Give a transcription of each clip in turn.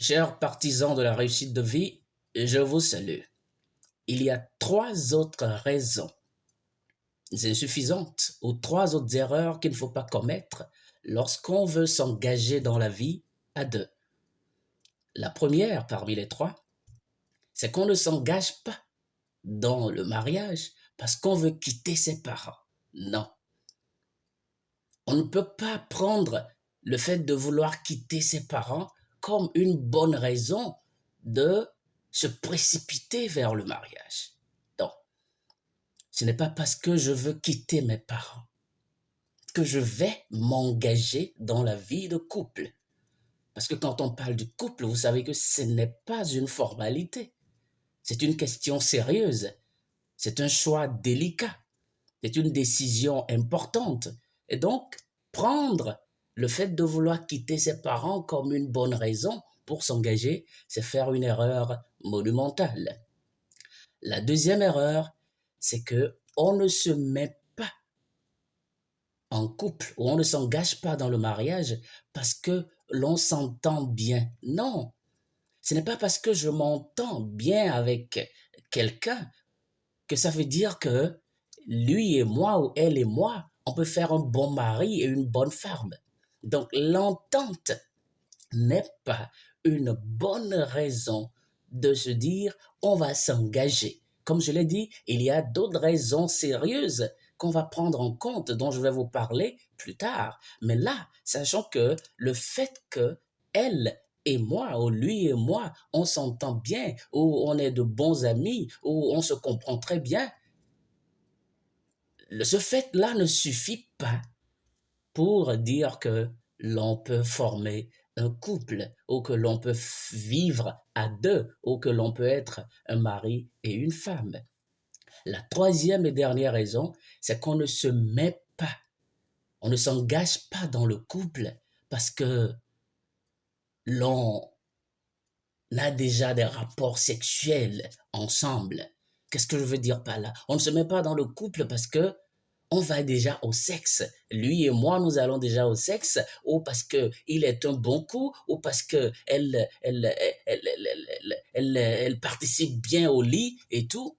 Chers partisans de la réussite de vie, je vous salue. Il y a trois autres raisons insuffisantes ou trois autres erreurs qu'il ne faut pas commettre lorsqu'on veut s'engager dans la vie à deux. La première parmi les trois, c'est qu'on ne s'engage pas dans le mariage parce qu'on veut quitter ses parents. Non. On ne peut pas prendre le fait de vouloir quitter ses parents comme une bonne raison de se précipiter vers le mariage. Non, ce n'est pas parce que je veux quitter mes parents que je vais m'engager dans la vie de couple. Parce que quand on parle du couple, vous savez que ce n'est pas une formalité. C'est une question sérieuse. C'est un choix délicat. C'est une décision importante. Et donc, prendre le fait de vouloir quitter ses parents comme une bonne raison pour s'engager, c'est faire une erreur monumentale. La deuxième erreur, c'est que on ne se met pas en couple ou on ne s'engage pas dans le mariage parce que l'on s'entend bien. Non, ce n'est pas parce que je m'entends bien avec quelqu'un que ça veut dire que lui et moi ou elle et moi, on peut faire un bon mari et une bonne femme. Donc l'entente n'est pas une bonne raison de se dire on va s'engager. Comme je l'ai dit, il y a d'autres raisons sérieuses qu'on va prendre en compte, dont je vais vous parler plus tard. Mais là, sachant que le fait que elle et moi, ou lui et moi, on s'entend bien, ou on est de bons amis, ou on se comprend très bien, ce fait-là ne suffit pas pour dire que l'on peut former un couple ou que l'on peut vivre à deux ou que l'on peut être un mari et une femme. La troisième et dernière raison, c'est qu'on ne se met pas, on ne s'engage pas dans le couple parce que l'on a déjà des rapports sexuels ensemble. Qu'est-ce que je veux dire par là? On ne se met pas dans le couple parce que on va déjà au sexe. Lui et moi, nous allons déjà au sexe, ou parce que il est un bon coup, ou parce que elle participe bien au lit et tout.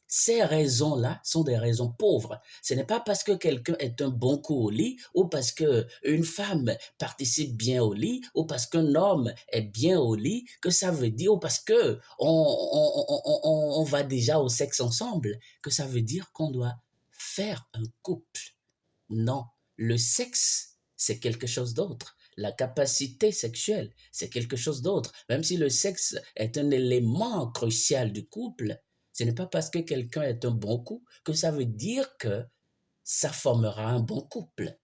Ces raisons-là sont des raisons pauvres. Ce n'est pas parce que quelqu'un est un bon coup au lit, ou parce que une femme participe bien au lit, ou parce qu'un homme est bien au lit, que ça veut dire, ou parce que on va déjà au sexe ensemble, que ça veut dire qu'on doit faire un couple. Non, le sexe, c'est quelque chose d'autre. La capacité sexuelle, c'est quelque chose d'autre. Même si le sexe est un élément crucial du couple, ce n'est pas parce que quelqu'un est un bon coup que ça veut dire que ça formera un bon couple.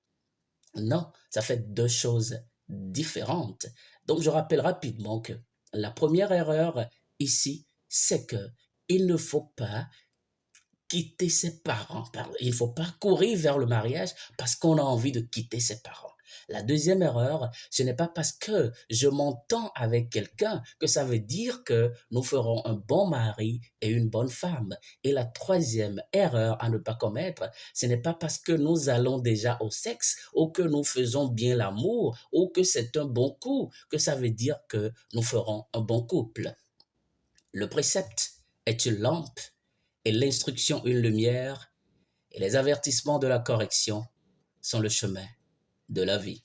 Non, ça fait deux choses différentes. Donc je rappelle rapidement que la première erreur ici, c'est que il ne faut pas quitter ses parents. Il ne faut pas courir vers le mariage parce qu'on a envie de quitter ses parents. La deuxième erreur, ce n'est pas parce que je m'entends avec quelqu'un que ça veut dire que nous ferons un bon mari et une bonne femme. Et la troisième erreur à ne pas commettre, ce n'est pas parce que nous allons déjà au sexe ou que nous faisons bien l'amour ou que c'est un bon coup que ça veut dire que nous ferons un bon couple. Le précepte est une lampe et l'instruction une lumière, et les avertissements de la correction sont le chemin de la vie.